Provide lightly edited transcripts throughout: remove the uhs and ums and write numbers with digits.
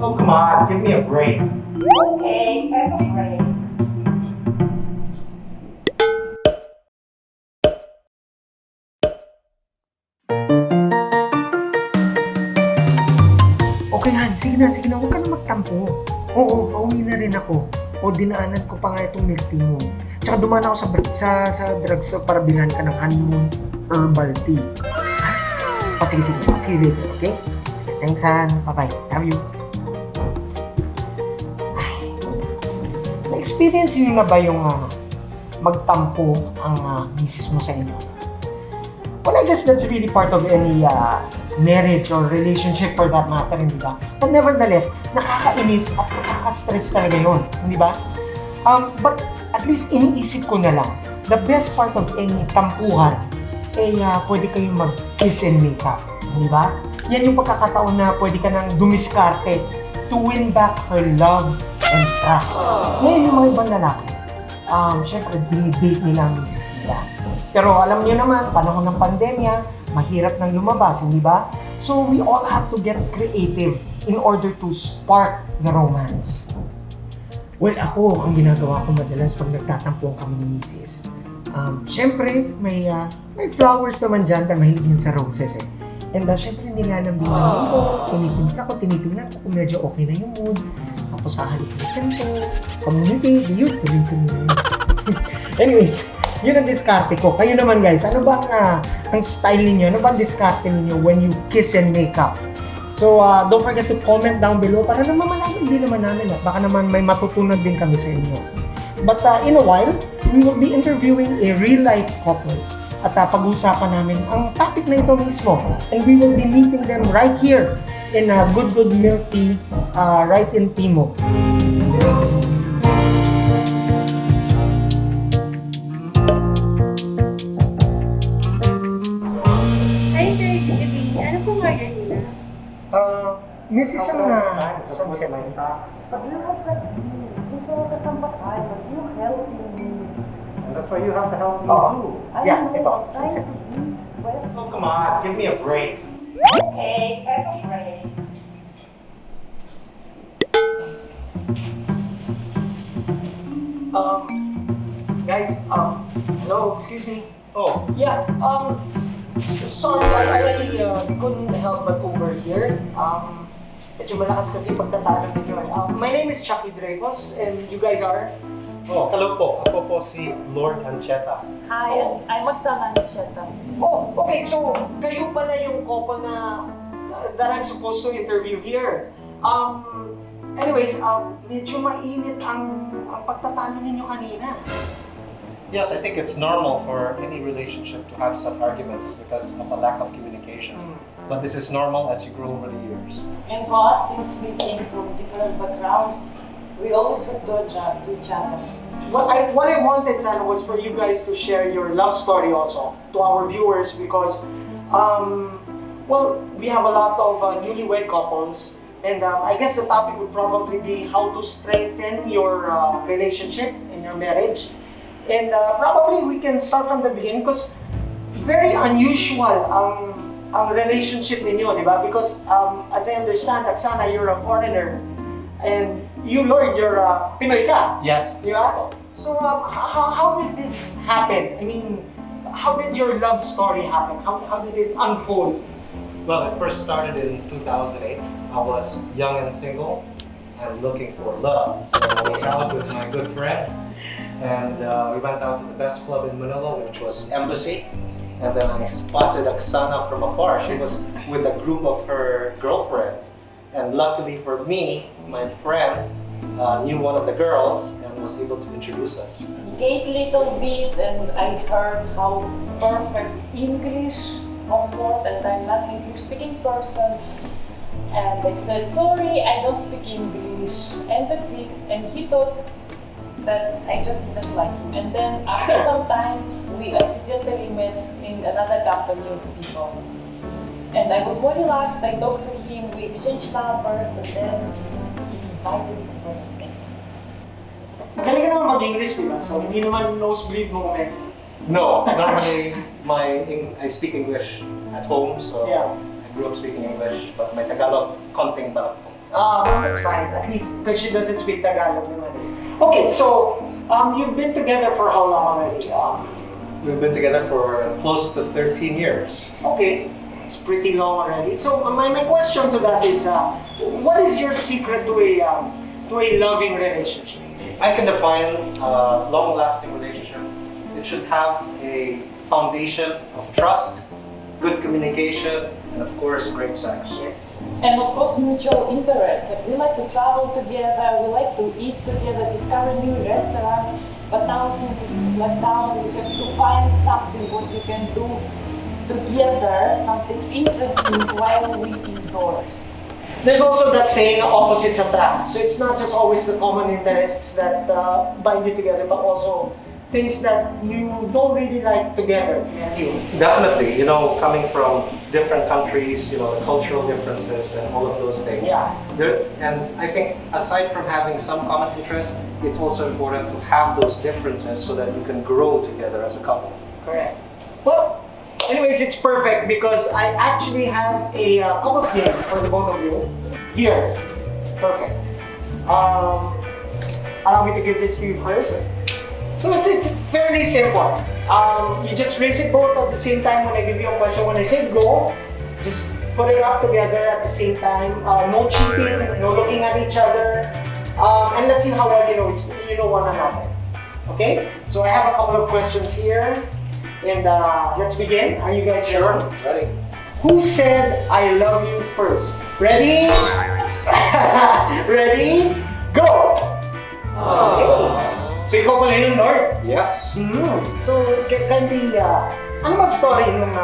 Oh, come on, give me a break. Okay, have a break. Okay Han, sige na, huwag ka na magtampo. Oo, pauwi na rin ako. O dinaanan ko pa nga itong milk tea mo. Tsaka dumaan ako sa drugstore para bilhan ka ng HoneyMoon Herbal Tea. Ha? O sige, see you later, okay? Thanks Han, bye-bye, love you. Ay, na-experience nyo na ba yung magtampo ang misis mo sa inyo? Well, I guess that's really part of any marriage or relationship for that matter, hindi ba? But nevertheless, nakakainis at nakaka-stress talaga yun, hindi ba? But at least iniisip ko na lang, the best part of any tampuhan ay pwede kayong mag-kiss and make up, hindi ba? Yan yung pagkakataon na pwede ka nang dumiskarte to win back her love and trust. Ngayon yung mga ibang lalaki, syempre dinidate nila ang misis nila. Pero alam niyo naman, panahon ng pandemya, mahirap nang lumabas, hindi ba? So we all have to get creative in order to spark the romance. Well, ako, ang ginagawa ko madalas pag nagtatampuan kami ni misis, syempre, may flowers naman dyan dahil mahilig yun sa roses eh. And syempre, nilalambingan ko, tinitingnan ko kung medyo okay na yung mood. Tapos hahalikan ko, pamumiti, yun, tuloy-tuloy na yun. Anyways, yun ang diskarte ko. Kayo naman guys, ano ba ang style ninyo? Ano ba ang diskarte ninyo when you kiss and make up? So, don't forget to comment down below para naman malaman din naman namin at baka naman may matutunan din kami sa inyo. But in a while, we will be interviewing a real-life couple at pag-uusapan namin ang topic na ito mismo. And we will be meeting them right here in Good Milk Tea, right in Timo. Mrs. ang sunset. But you have that gusto ko katambakan, but you help me. And that's why you have to help me too. Yeah, ito, sunset. Oh, come on, give me a break. Okay, have a break. Guys, hello, excuse me. Oh, Yeah, sorry, I couldn't help but overhear. Medyo malakas kasi pagtatalo ninyo. My name is Chuckie Dreyfus, and you guys are? hello po. Ako po si Lord Ancheta. Hi, I'm magsama ni Sheta. Oh, okay, so kayo pala yung couple that I'm supposed to interview here. Anyways, medyo mainit ang pagtatalo ninyo kanina. Yes, I think it's normal for any relationship to have some arguments because of a lack of communication. But this is normal as you grow over the years. And for us, since we came from different backgrounds, we always have to adjust to each other. What I wanted, Sana, was for you guys to share your love story also to our viewers because, well, we have a lot of newlywed couples, and I guess the topic would probably be how to strengthen your relationship in your marriage. And probably we can start from the beginning because very unusual ang relationship ninyo, di ba? Because as I understand, Aksana, you're a foreigner. And you, Lord, you're Pinoy ka. Yes. Di ba? So how did this happen? I mean, how did your love story happen? How did it unfold? Well, it first started in 2008. I was young and single and looking for love. So I was out with my good friend and we went out to the best club in Manila, which was Embassy. And then I spotted Aksana from afar. She was with a group of her girlfriends. And luckily for me, my friend knew one of the girls and was able to introduce us. Kate little bit, and I heard how perfect English of course, and I'm not an English-speaking person. And I said, sorry, I don't speak English. And that's it. And he thought that I just didn't like him. And then after some time, we accidentally met in another company of people. And I was more relaxed, I talked to him, we exchanged numbers, and then he invited me for a date. Magaling ka naman mag-English, di ba? So hindi naman nosebleed mo kami. No, normally I speak English at home, so Yeah. I grew up speaking English, but my Tagalog konting balak. That's fine. At least because she doesn't speak Tagalog naman. Okay, so you've been together for how long already? We've been together for close to 13 years. Okay, it's pretty long already. So my question to that is, what is your secret to a loving relationship? I can define a long-lasting relationship. It should have a foundation of trust, good communication, and of course, great sex. Yes. And of course, mutual interest. Like we like to travel together, we like to eat together, discover new restaurants. But now, since it's lockdown, we have to find something what we can do together, something interesting while we indoors. There's also that saying, opposites attract. So it's not just always the common interests that bind you together, but also things that you don't really like together. Definitely, coming from different countries, the cultural differences and all of those things. Yeah. And I think aside from having some common interests, it's also important to have those differences so that you can grow together as a couple. Correct. Well, anyways, it's perfect because I actually have a couples game for the both of you here. Perfect. Allow me to give this to you first. So it's fairly simple. You just raise it both at the same time when I give you a question. When I say go, just put it up together at the same time. No cheating, no looking at each other. And let's see how well you know one another. Okay? So I have a couple of questions here. And let's begin. Are you guys ready? Sure, ready. Who said I love you first? Ready? Ready? Go! Okay. So ikaw pala yung Lord? Yes. So, kindly, ano ba story nung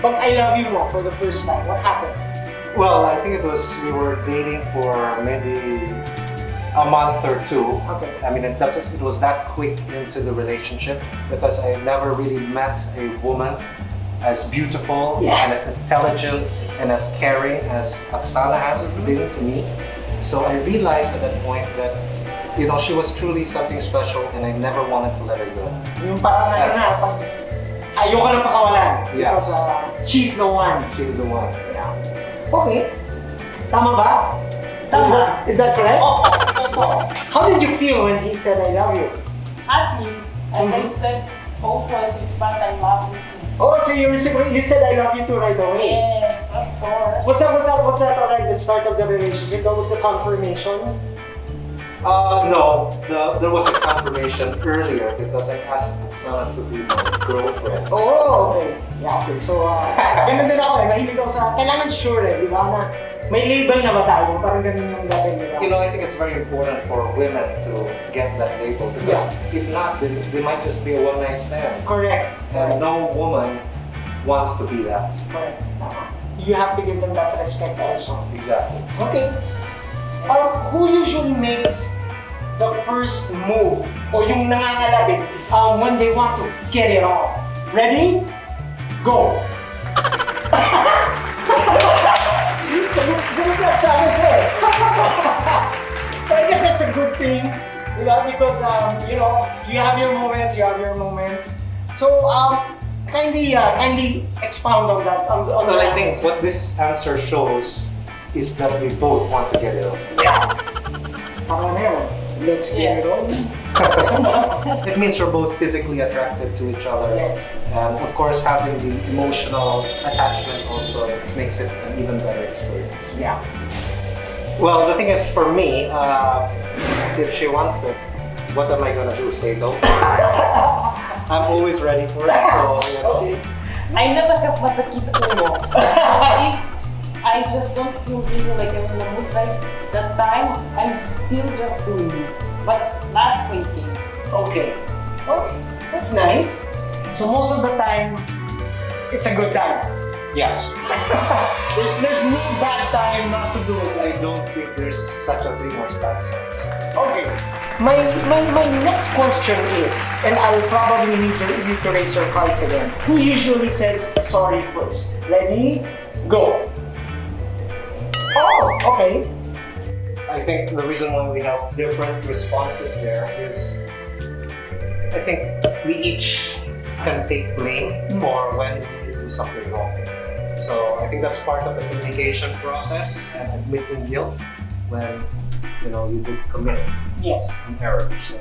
pag I love you mo for the first time? What happened? Well, I think we were dating for maybe a month or two. Okay. I mean, it was that quick into the relationship because I never really met a woman as beautiful and as intelligent and as caring as Oksana has been to me. So I realized at that point that she was truly something special and I never wanted to let her go. Yung parang pag ayoko na pakawalan. Yes. Because she's the one. She's the one. Yeah. Okay. Tama ba? Tama. Is that correct? Oh. How did you feel when he said I love you? Happy. And I said also as respond, I love you too. Oh, so you said I love you too right away? Yes, of course. Was that already the start of the relationship? That was the confirmation? No, there was a confirmation earlier because I asked Oksana to be my girlfriend. Oh, okay. Yeah, okay. So, ganun din ako mahilig ako sa, kailangan sure di ba, na may label na ba tayo? Parang ganun yung dating, di ba? I think it's very important for women to get that label because if not, they might just be a one-night stand. Correct. And no woman wants to be that. Correct. You have to give them that respect also. Exactly. Okay. Who usually makes the first move o yung nangangalabit when they want to get it on? Ready? Go! Sagot lang sa akin siya eh. So I guess that's a good thing, because you have your moments. So kindly expound on that. Well, I think what this answer shows is that we both want to get it on. Yeah. Tama na yun. Let's get it on. It means we're both physically attracted to each other. Yes. And of course, having the emotional attachment also makes it an even better experience. Yeah. Well, the thing is, for me, if she wants it, what am I gonna do? Say no? I'm always ready for it. So, Okay. I never have masakit ulo. So if I just don't feel really like I'm in the mood right that time, I'm still just doing it, but not faking. Okay. Okay. That's nice. So most of the time, it's a good time. yes. There's no bad time not to do it. I don't think there's such a thing as bad sex. Okay. My next question is, and I'll probably need you to raise your cards again. Who usually says sorry first? Ready? Go. Oh, okay. I think the reason why we have different responses there is I think we each can take blame for when we do something wrong. So I think that's part of the communication process and admitting guilt. when you did commit Yes. an error. So,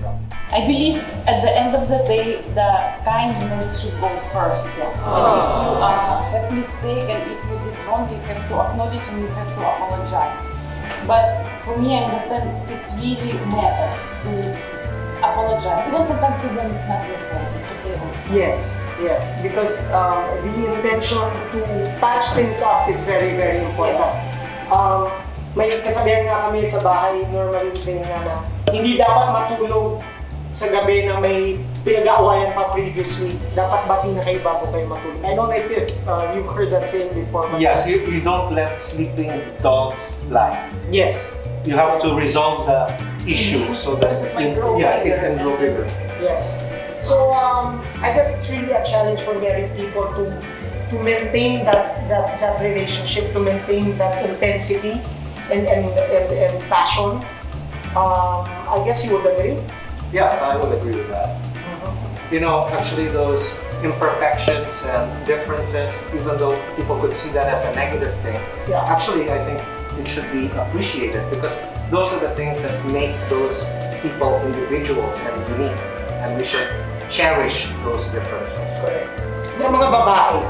I believe at the end of the day, the kindness should go first. And if you have mistake and if you did wrong, you have to acknowledge and you have to apologize. But for me, I understand it's really matters to apologize. Even sometimes when it's not your fault, it's okay also. Yes, because the intention to patch things up is very, very important. Yes. May kasabihan nga kami sa bahay, normally saying nga na hindi dapat matulog sa gabi na may pinag-aawayan pa previously. Dapat bati na kayo bago kayo matulog. I don't know if you've heard that saying before. But yes, you don't let sleeping dogs lie. Yes. You have to resolve the issue so that it can grow bigger. Yes. So I guess it's really a challenge for married people to maintain that relationship, to maintain that intensity and passion. I guess you would agree? Yes, I would agree with that. Actually those imperfections and differences, even though people could see that as a negative thing, actually I think it should be appreciated because those are the things that make those people individuals and unique, and we should cherish those differences. Correct. Sa mga babae,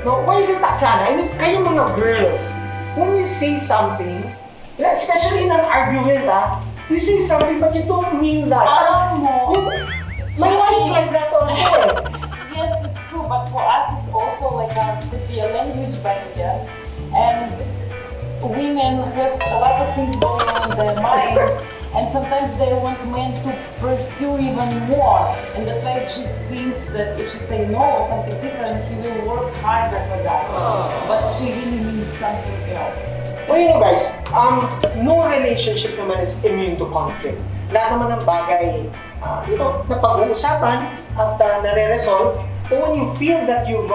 no, why is it sana? I mean, kayo mga girls, when you say something, especially in an argument, you say something but you don't mean that. Alam mo, My wife's like that also. yes, it's true, but for us it's also like could be a language barrier. And women have a lot of things going on in their mind, and sometimes they want men to pursue even more. And that's why she thinks that if she say no or something different, he will work harder for that. But she really means something else. Well, guys, no relationship naman is immune to conflict. Lahat naman ng bagay, napag-uusapan at nare-resolve. But when you feel that you've,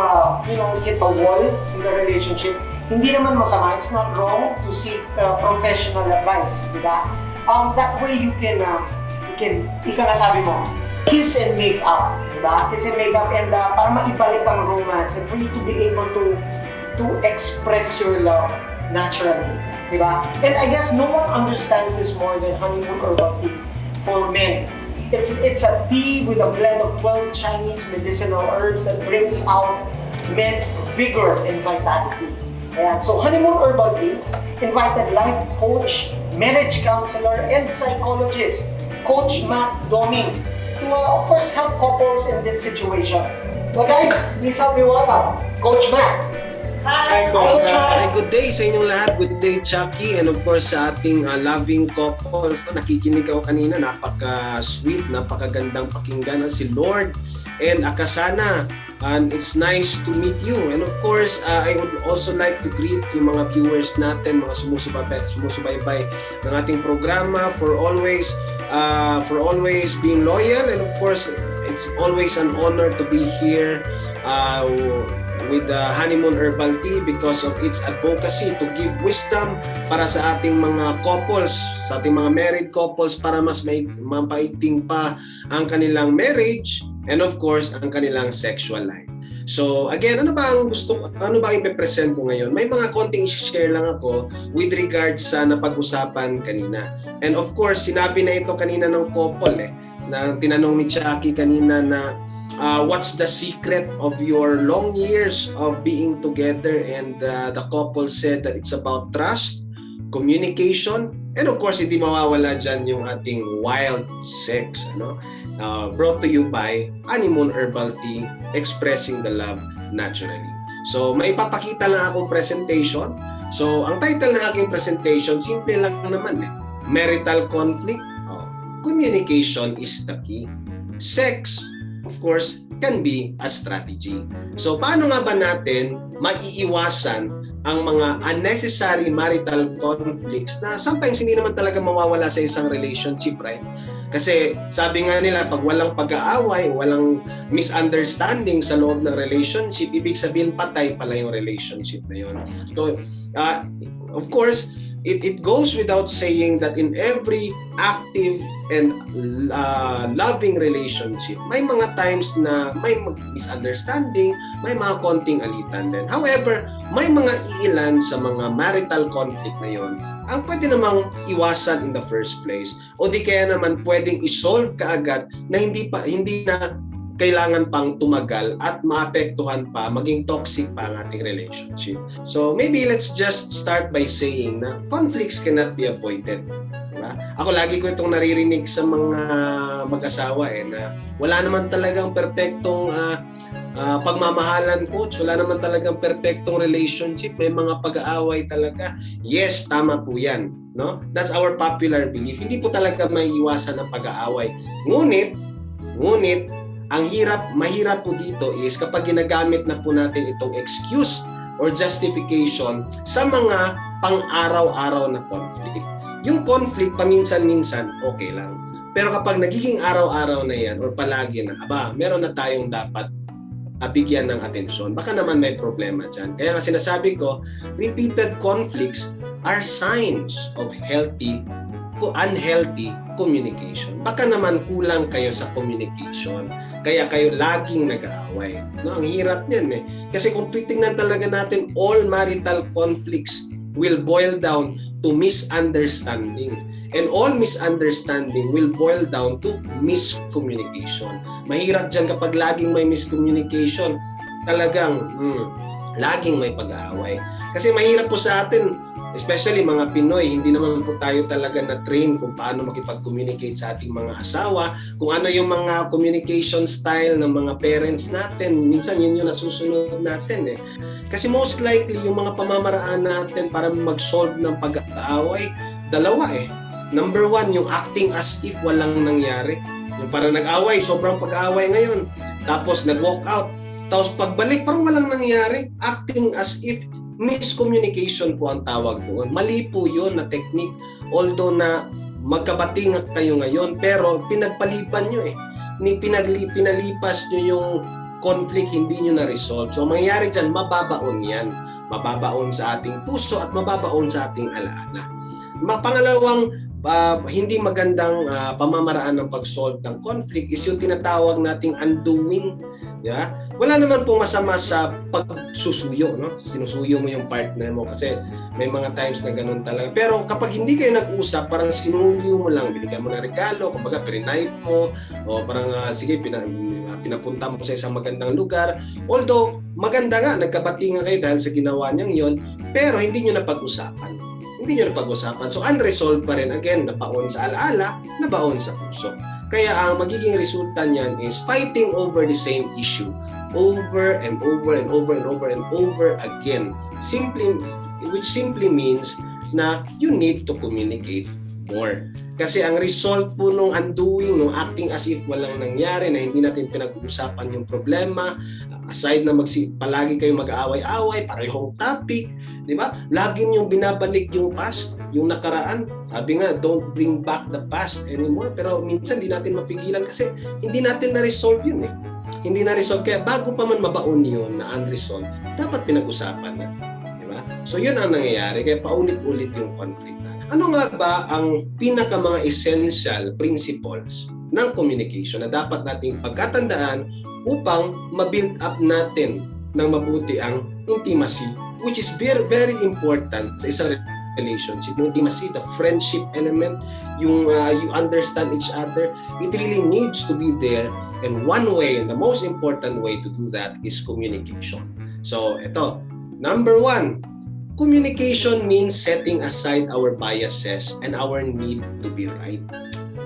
hit a wall in the relationship, hindi naman masama. It's not wrong to seek professional advice, di ba? That way you can, ika nga sabi mo, kiss and make up, di ba? Kiss and make up, and para maibalik ang romance and for you to be able to express your love naturally, di ba? And I guess no one understands this more than HoneyMoon Herbal Tea for men. It's a tea with a blend of 12 Chinese medicinal herbs that brings out men's vigor and vitality. Ayan. So HoneyMoon Herbal Tea invited life coach, marriage counselor, and psychologist, Coach Matt Doming, to of course help couples in this situation. Well guys, please help me welcome Coach Matt. Hi! Coach Matt. Hi, good day sa inyong lahat. Good day, Chuckie. And of course, sa ating loving couples na nakikinig ako kanina, napaka-sweet, napakagandang pakinggan si Lord and Akasana. And it's nice to meet you. And of course, I would also like to greet yung mga viewers natin, mga sumusubaybay ng ating programa for always being loyal. And of course, it's always an honor to be here with the HoneyMoon Herbal Tea because of its advocacy to give wisdom para sa ating mga couples, sa ating mga married couples para mas mapaigting pa ang kanilang marriage and of course ang kanilang sexual life. So again, ano ba ang i-present ko ngayon? May mga konting i-share lang ako with regards sa napag-usapan kanina. And of course, sinabi na ito kanina ng couple na tinanong ni Chuckie kanina na what's the secret of your long years of being together, and the couple said that it's about trust, communication, and of course hindi mawawala dyan yung ating wild sex, brought to you by HoneyMoon Herbal Tea, expressing the love naturally. So maipapakita lang akong presentation. So ang title ng aking presentation, simple lang naman marital conflict, communication is the key. Sex, of course, can be a strategy. So, paano nga ba natin maiiwasan ang mga unnecessary marital conflicts na sometimes hindi naman talaga mawawala sa isang relationship, right? Kasi sabi nga nila, pag walang pag-aaway, walang misunderstanding sa loob ng relationship, ibig sabihin patay pala yung relationship na yun. So, of course, it goes without saying that in every active and loving relationship, may mga times na may misunderstanding, may mga konting alitan din. However, may mga iilan sa mga marital conflict na yun ang pwede namang iwasan in the first place, o di kaya naman pwedeng isolve kaagad na hindi na kailangan pang tumagal at maapektuhan pa, maging toxic pa ang ating relationship. So maybe let's just start by saying na conflicts cannot be avoided. Diba? Ako lagi ko itong naririnig sa mga mag-asawa na wala naman talagang perpektong pagmamahalan, coach. Wala naman talagang perpektong relationship. May mga pag-aaway talaga. Yes, tama po yan. No? That's our popular belief. Hindi po talaga maiiwasan ang pag-aaway. Ngunit, ang mahirap po dito is kapag ginagamit na po natin itong excuse or justification sa mga pang-araw-araw na conflict. Yung conflict, paminsan-minsan, okay lang. Pero kapag nagiging araw-araw na yan or palagi na, meron na tayong dapat bigyan ng atensyon. Baka naman may problema dyan. Kaya nga sinasabi ko, repeated conflicts are signs of unhealthy communication. Baka naman kulang kayo sa communication. Kaya kayo laging nag-aaway. No, ang hirap niyan Kasi kung titingnan talaga natin, all marital conflicts will boil down to misunderstanding. And all misunderstanding will boil down to miscommunication. Mahirap dyan kapag laging may miscommunication, talagang laging may pag-aaway. Kasi mahirap po sa atin, especially mga Pinoy, hindi naman po tayo talaga na-train kung paano makipag-communicate sa ating mga asawa, kung ano yung mga communication style ng mga parents natin. Minsan yun yung nasusunod natin Kasi most likely, yung mga pamamaraan natin para mag-solve ng pag-aaway, dalawa Number one, yung acting as if walang nangyari. Yung parang nag-away, sobrang pag-away ngayon. Tapos nag-walk out. Tapos pagbalik, parang walang nangyari. Acting as if miscommunication po ang tawag doon. Mali po yun na technique. Although na magkabating kayo ngayon, pero pinagpaliban nyo pinalipas nyo yung conflict, hindi nyo na-resolve. So mangyayari dyan, mababaon yan. Mababaon sa ating puso at mababaon sa ating alaala. Pangalawang hindi magandang pamamaraan ng pag-solve ng conflict is yung tinatawag nating undoing. Wala naman po masama sa pagsusuyo, no? Sinusuyo mo yung partner mo kasi may mga times na ganun talaga. Pero kapag hindi kayo nag-usap, parang sinuyo mo lang, binigyan mo ng regalo, kumbaga pre-night mo, o parang sige, pinapunta mo sa isang magandang lugar. Although maganda nga, nagkabati nga kayo dahil sa ginawa niyang yon, pero hindi niyo napag-usapan. So unresolved pa rin, again, nabaon sa alaala, nabaon sa puso. Kaya ang magiging resulta niyan is fighting over the same issue over and over and over and over and over again. Which simply means na you need to communicate more. Kasi ang result po nung undoing, nung acting as if walang nangyari, na hindi natin pinag-uusapan yung problema, aside na palagi kayo mag-aaway-away, parehong topic, di ba? Lagi niyong binabalik yung past, yung nakaraan. Sabi nga, don't bring back the past anymore. Pero minsan di natin mapigilan kasi hindi natin na-resolve yun Hindi na-resolve. Kaya bago pa man mabaon yun na unresolved, dapat pinag-usapan na. Di ba? So yun ang nangyayari. Kaya paulit-ulit yung conflict. Ano nga ba ang pinaka mga essential principles ng communication na dapat nating pagkatandaan upang ma-build up natin ng mabuti ang intimacy, which is very, very important sa isang relationship. Yung intimacy, the friendship element, yung you understand each other, it really needs to be there. And one way, and the most important way to do that is communication. So, ito, number one, communication means setting aside our biases and our need to be right.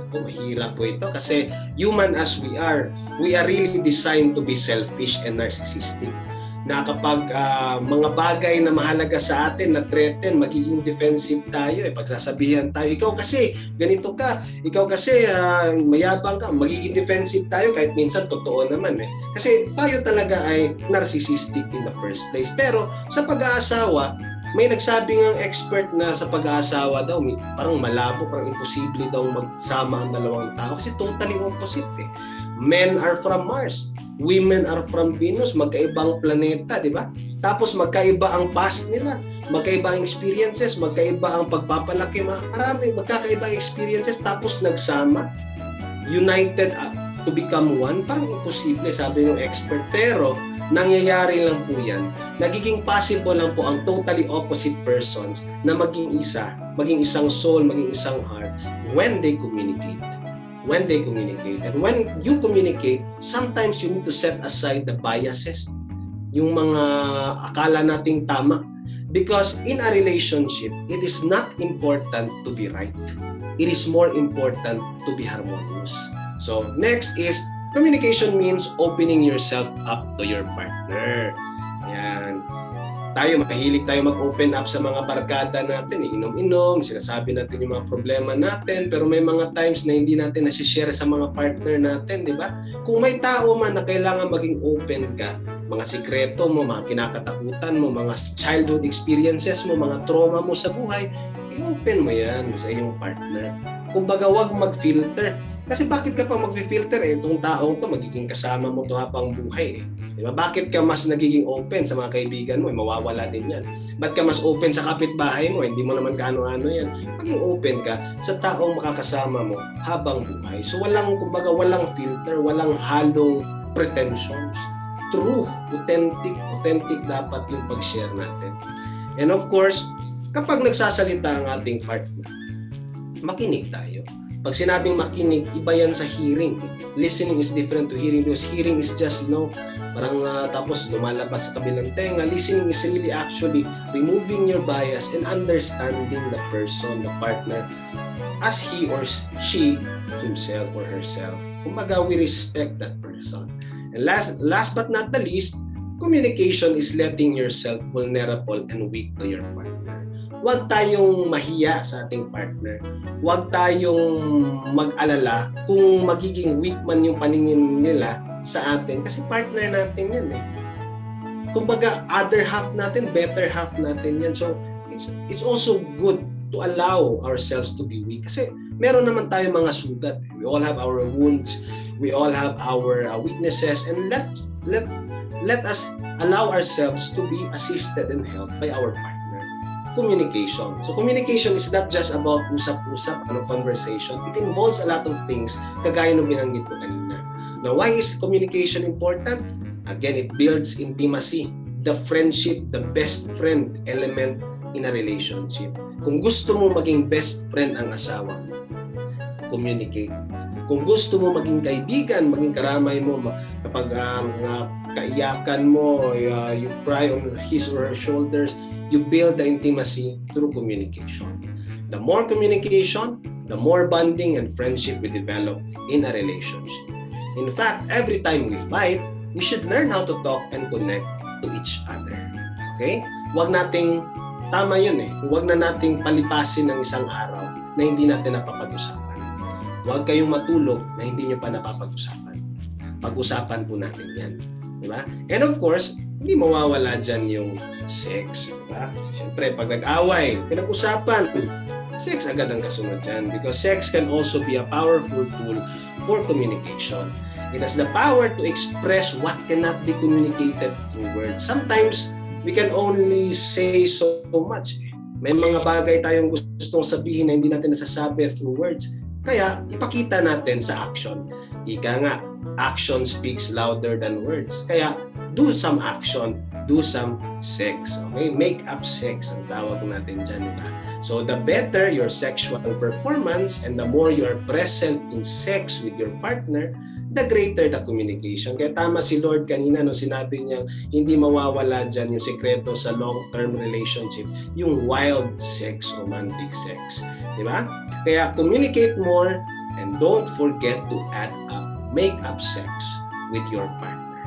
Mahirap po ito kasi human as we are really designed to be selfish and narcissistic. Na kapag mga bagay na mahalaga sa atin na threaten, magiging defensive tayo. Pagsasabihan tayo, ikaw kasi ganito ka, ikaw kasi mayabang ka, magiging defensive tayo kahit minsan totoo naman Kasi tayo talaga ay narcissistic in the first place. Pero sa pag-aasawa, May nagsabi ng expert na sa pag-aasawa daw, parang malabo, parang imposible daw magsama ang dalawang tao kasi totally opposite eh. Men are from Mars, women are from Venus, magkaibang planeta, di ba? Tapos magkaiba ang past nila, magkaiba ang experiences, magkaiba ang pagpapalaki, marami magkakaiba experiences, tapos nagsama, united to become one, parang imposible, sabi ng expert. Pero nangyayari lang po yan. Nagiging possible lang po ang totally opposite persons na maging isa, maging isang soul, maging isang heart when they communicate. When they communicate. And when you communicate, sometimes you need to set aside the biases, yung mga akala nating tama. Because in a relationship, it is not important to be right. It is more important to be harmonious. So next is, communication means opening yourself up to your partner. Yan. Mahilig tayo mag-open up sa mga barkada natin, inom-inom, sinasabi natin yung mga problema natin, pero may mga times na hindi natin nasi-share sa mga partner natin, di ba? Kung may tao man na kailangan maging open ka, mga sikreto mo, mga kinakatakutan mo, mga childhood experiences mo, mga trauma mo sa buhay, i-open mo yan sa iyong partner. Kumbaga, wag mag-filter. Kasi bakit ka pa mag-filter itong taong to magiging kasama mo to habang buhay Diba? Bakit ka mas nagiging open sa mga kaibigan mo? Mawawala din yan. Ba't ka mas open sa kapitbahay mo? Hindi mo naman kaano-ano yan. Maging open ka sa taong makakasama mo habang buhay. So kumbaga walang filter, walang halong pretensions. True, authentic dapat yung pag-share natin. And of course, kapag nagsasalita ang ating partner, makinig tayo. Pag sinabing makinig, iba yan sa hearing. Listening is different to hearing because hearing is just, parang tapos lumalabas sa kabilang tenga. Listening is really actually removing your bias and understanding the person, the partner, as he or she himself or herself. Kumbaga, we respect that person. And last but not the least, communication is letting yourself vulnerable and weak to your partner. Huwag tayong mahiya sa ating partner. Huwag tayong mag-alala kung magiging weak man yung paningin nila sa atin kasi partner natin yan Kumbaga, other half natin, better half natin yan. So, it's also good to allow ourselves to be weak kasi meron naman tayong mga sugat. We all have our wounds. We all have our weaknesses and let us allow ourselves to be assisted and helped by our partner. Communication. So communication is not just about usap-usap, conversation. It involves a lot of things, kagaya ng binanggit ko kanina. Now, why is communication important? Again, it builds intimacy, the friendship, the best friend element in a relationship. Kung gusto mo maging best friend ang asawa mo, communicate. Kung gusto mo maging kaibigan, maging karamay mo, kapag kaiyakan mo, you cry on his or her shoulders, you build the intimacy through communication. The more communication, the more bonding and friendship we develop in a relationship. In fact, every time we fight, we should learn how to talk and connect to each other. Okay? Huwag nating, tama yun huwag na nating palipasin ng isang araw na hindi natin napapag-usapan. Huwag kayong matulog na hindi nyo pa napapag-usapan. Pag-usapan po natin yan. Diba? And of course, hindi mawawala dyan yung sex. Diba? Siyempre, pag nag-away, pinag-usapan, sex agad ang kasunod dyan because sex can also be a powerful tool for communication. It has the power to express what cannot be communicated through words. Sometimes, we can only say so much. May mga bagay tayong gustong sabihin na hindi natin nasasabi through words. Kaya, ipakita natin sa action. Ika nga, action speaks louder than words. Kaya, do some action, do some sex. Okay? Make up sex ang tawag natin dyan. So, the better your sexual performance and the more you are present in sex with your partner, the greater the communication. Kaya tama si Lord kanina nung sinabi niya hindi mawawala dyan yung sekreto sa long-term relationship, yung wild sex, romantic sex. Diba? Kaya communicate more and don't forget to add up, make up sex with your partner.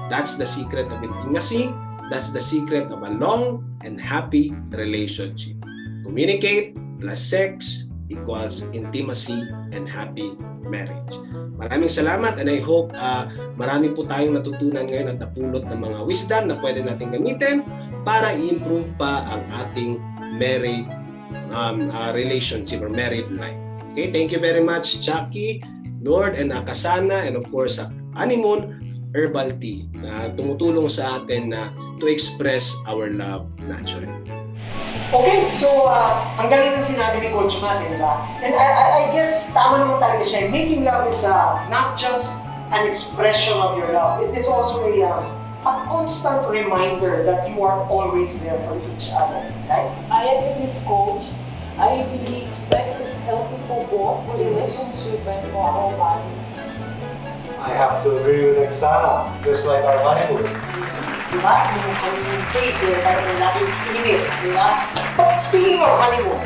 That's the secret of intimacy. That's the secret of a long and happy relationship. Communicate plus sex equals intimacy and happy marriage. Maraming salamat and I hope marami po tayong natutunan ngayon at napulot ng mga wisdom na pwede natin gamitin para i-improve pa ang ating married relationship or married life. Okay, thank you very much, Chuckie, Lord, and Akasana, and of course, HoneyMoon Herbal Tea na tumutulong sa atin na to express our love naturally. Okay, so ang galing na sinabi ni Coach Matt, di ba? And I guess tama naman talaga siya. Making love is not just an expression of your love. It is also a constant reminder that you are always there for each other, right? I agree with Coach. I believe sex is healthy for both the relationship and for our bodies. I have to agree with Oksana, just like our honeymoon. Diba? Yung face eh, parang lagi init, diba? But speaking of honeymoon,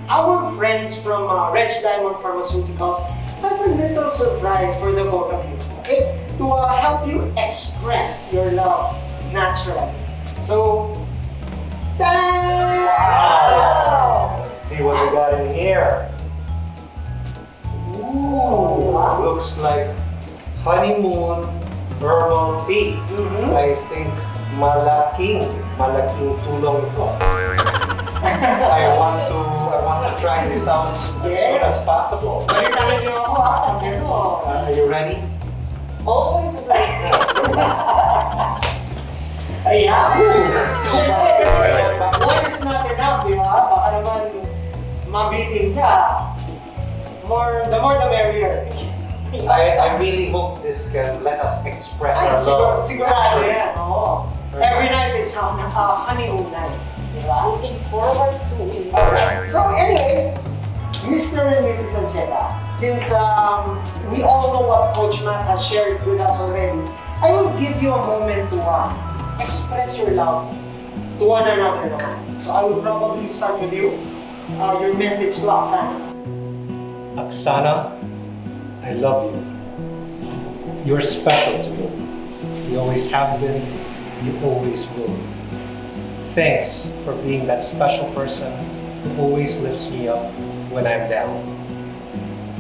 our friends from Reg Diamond Pharmaceuticals has a little surprise for the both of you, okay? To help you express your love naturally. So, ta-da! Wow! Let's see what we got in here. Ooh, Looks like HoneyMoon Herbal Tea. I think malaking tulong ito. I want to try this out as soon as possible. Balitaan niyo ako Are you ready? Always ready. Ayan! Siyempre kasi, one is not enough, di ba? Baka naman mabitin ka. The more the merrier. I really hope this can let us express our love. Sigurado yan, oo. Every night is honeymoon night. Diba? Looking forward to it. Alright. So anyways, Mr. and Mrs. Ancheta, since we all know what Coach Matt has shared with us already, I will give you a moment to express your love to one another naman. So I will probably start with you. Your message to Oksana. Oksana, I love you. You're special to me. You always have been, you always will. Thanks for being that special person who always lifts me up when I'm down.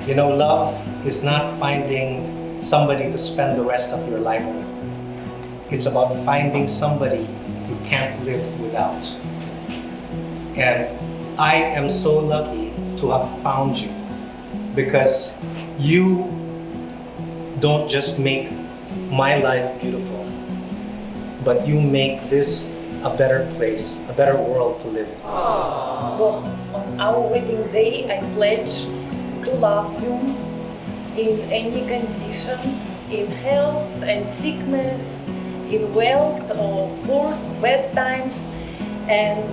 You know, love is not finding somebody to spend the rest of your life with. It's about finding somebody you can't live without. And I am so lucky to have found you, because you don't just make my life beautiful, but you make this a better place, a better world to live in. But on our wedding day, I pledge to love you in any condition, in health and sickness, in wealth or poor, bad times, and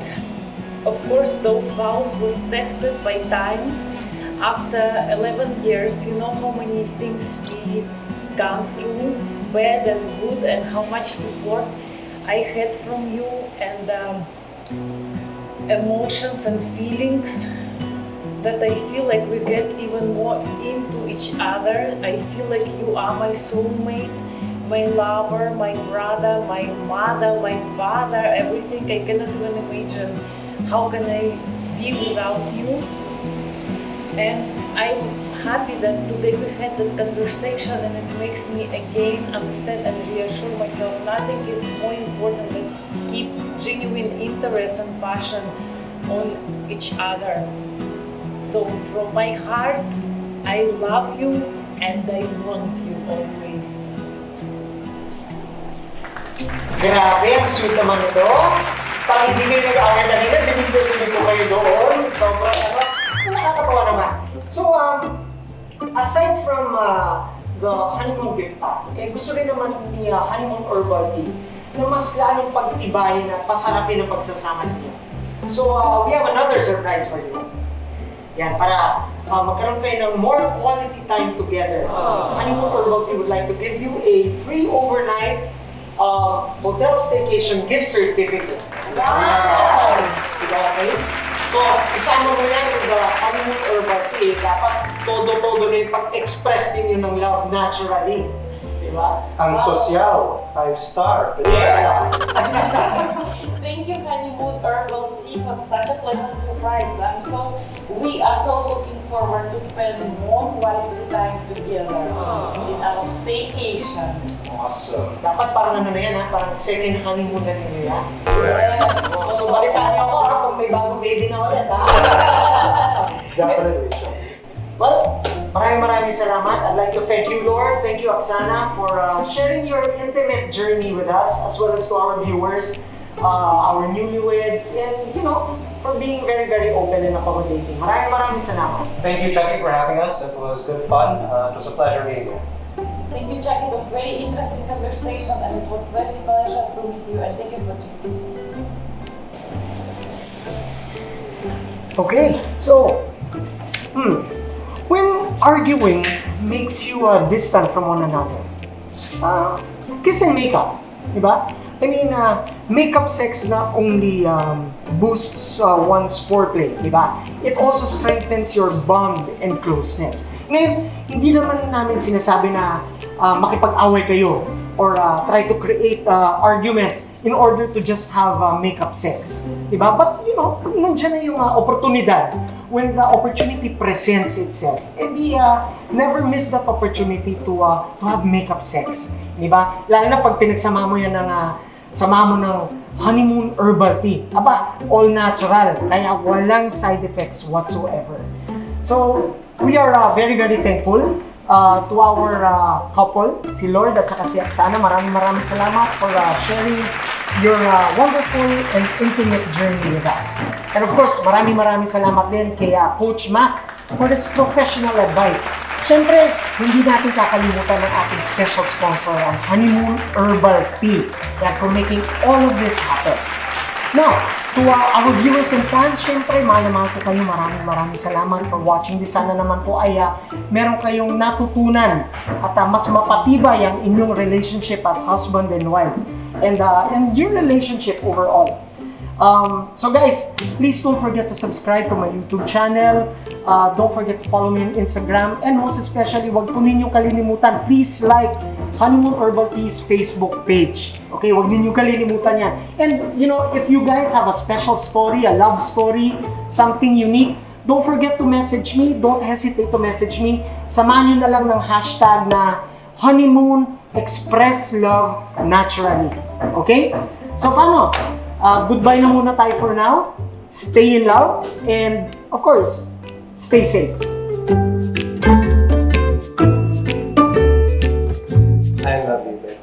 of course those vows was tested by time. After 11 years, you know how many things we gone through, bad and good, and how much support I had from you, and emotions and feelings that I feel like we get even more into each other. I feel like you are my soulmate, my lover, my brother, my mother, my father, everything. I cannot even imagine how can I be without you. And I'm happy that today we had that conversation, and it makes me again understand and reassure myself nothing is more important than keep genuine interest and passion on each other. So from my heart, I love you and I want you always. Grabe, ang sweet naman ito. Pag hindi kayo nag-away kanina, dinig ko kayo doon. Sobrang nakakatawa naman. So, aside from the honeymoon gift pack, gusto rin naman ni HoneyMoon Herbal Tea na mas lalong pagtibayin na pasarapin ang pagsasama ninyo. So, we have another surprise for you. Yan, para magkaroon kayo ng more quality time together. HoneyMoon Herbal Tea would like to give you a free overnight hotel staycation gift certificate. Wow! Okay? So, isama mo yan with the HoneyMoon Herbal Tea. Dapat todo-todo na yung pag-express ninyo ng love naturally. Diba? Ang sosyal, 5-star. Yeah! Thank you, HoneyMoon Herbal Tea, for such a pleasant surprise. We are so looking forward to spend more quality time together in our staycation. Awesome. Dapat parang ano na yan ha, parang second honeymoon na ninyo yan. Yes. So, balitaan niyo ako pag may bagong baby na ulit, ha? Definitely. Well, maraming salamat. I'd like to thank you, Lord. Thank you, Oksana, for sharing your intimate journey with us, as well as to our viewers, our newlyweds, and, for being very, very open and accommodating. Maraming salamat. Thank you, Chuckie, for having us. It was good fun. It was a pleasure being here. Thank you, Chuckie. It was very interesting conversation and it was very pleasure to meet you and thank you for this. Okay, so, when arguing makes you distant from one another, kiss and makeup, di ba? I mean, makeup sex not only boosts one's foreplay, di ba? It also strengthens your bond and closeness. Ngayon, hindi naman namin sinasabi na makipag-away kayo or try to create arguments in order to just have makeup sex, di ba? But, pag nandiyan na yung oportunidad, when the opportunity presents itself, never miss that opportunity to have makeup sex, di ba? Lalo na pag pinagsama mo yan ng HoneyMoon Herbal Tea. Aba, all natural, kaya walang side effects whatsoever. So, we are very, very thankful to our couple, si Lord at saka si Oksana. Maraming salamat for sharing your wonderful and intimate journey with us. And of course, maraming salamat din kay Coach Matt for his professional advice. Siyempre, hindi natin kakalimutan ng ating special sponsor, ang HoneyMoon Herbal Tea, for making all of this happen. Now, to our viewers and fans, siyempre, mahal na mahal ko kayo. Maraming salamat for watching this. Sana naman po ay meron kayong natutunan at mas mapatibay ang inyong relationship as husband and wife and your relationship overall. So guys, please don't forget to subscribe to my YouTube channel. Don't forget to follow me on Instagram. And most especially, wag po ninyong kalilimutan, please like HoneyMoon Herbal Tea's Facebook page. Okay, wag ninyong kalilimutan yan. And if you guys have a special story, a love story, something unique, don't forget to message me. Don't hesitate to message me. Samahan nyo na lang ng hashtag na Honeymoon Express Love Naturally. Okay? So paano? Goodbye na muna tayo for now. Stay in love and of course, stay safe. I love you, babe.